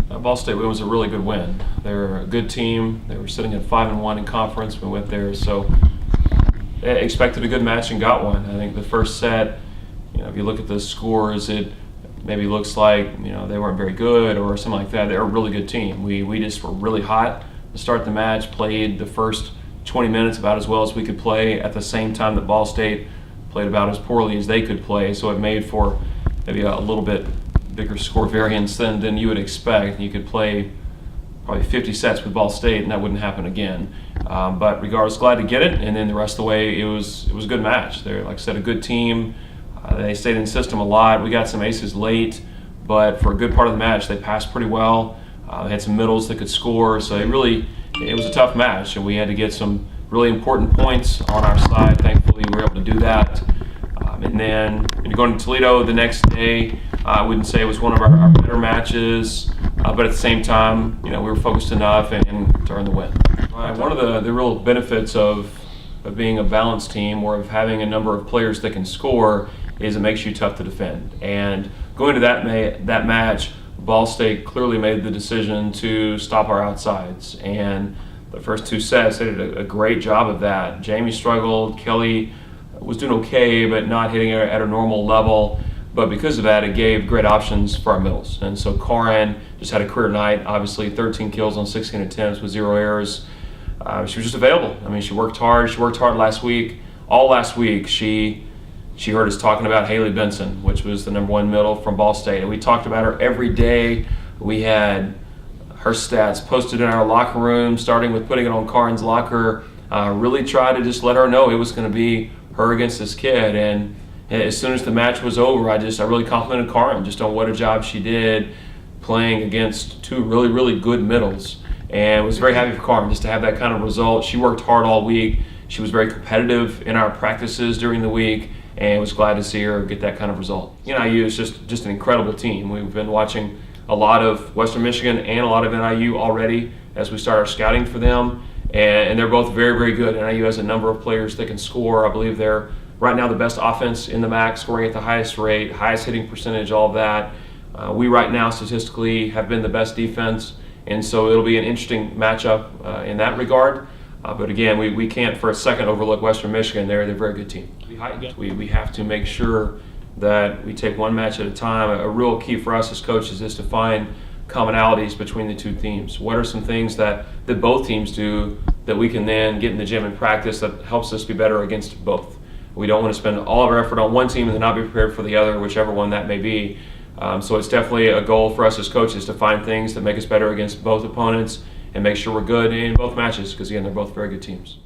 Ball State win was a really good win. They're a good team. They were sitting at 5-1 in conference. We went there, so they expected a good match and got one. I think the first set, if you look at the scores, it maybe looks like they weren't very good or something like that. They're a really good team. We just were really hot to start the match. Played the first 20 minutes about as well as we could play. At the same time that Ball State played about as poorly as they could play, so it made for maybe a little bit bigger score variance than you would expect. You could play probably 50 sets with Ball State and that wouldn't happen again. But regardless, glad to get it, and then the rest of the way it was a good match. They're, like I said, a good team. They stayed in the system a lot. We got some aces late, but for a good part of the match they passed pretty well. They had some middles that could score, so it was a tough match, and we had to get some really important points on our side. Thankfully we were able to do that. And then going to Toledo the next day, I wouldn't say it was one of our better matches, but at the same time, we were focused enough and to earn the win. One of the real benefits of being a balanced team, or of having a number of players that can score, is it makes you tough to defend. And going to that match, Ball State clearly made the decision to stop our outsides. And the first two sets, they did a great job of that. Jamie struggled, Kelly was doing okay, but not hitting her at a normal level. But because of that, it gave great options for our middles. And so Karin just had a career night, obviously 13 kills on 16 attempts with 0 errors. She was just available. I mean, she worked hard. She worked hard last week. All last week, she heard us talking about Haley Benson, which was the #1 middle from Ball State. And we talked about her every day. We had her stats posted in our locker room, starting with putting it on Karin's locker. Really tried to just let her know it was going to be her against this kid. And as soon as the match was over, I really complimented Karin just on what a job she did playing against two really, really good middles. And was very happy for Karin just to have that kind of result. She worked hard all week. She was very competitive in our practices during the week, and was glad to see her get that kind of result. NIU is just an incredible team. We've been watching a lot of Western Michigan and a lot of NIU already as we start our scouting for them, and they're both very, very good. NIU has a number of players that can score. I believe they're right now the best offense in the MAC, scoring at the highest rate, highest hitting percentage, all of that. We right now statistically have been the best defense, and so it'll be an interesting matchup in that regard. But again, we can't for a second overlook Western Michigan. They're a very good team. We have to make sure that we take one match at a time. A real key for us as coaches is to find commonalities between the two teams. What are some things that both teams do that we can then get in the gym and practice that helps us be better against both? We don't want to spend all of our effort on one team and then not be prepared for the other, whichever one that may be. So it's definitely a goal for us as coaches to find things that make us better against both opponents and make sure we're good in both matches, because again, they're both very good teams.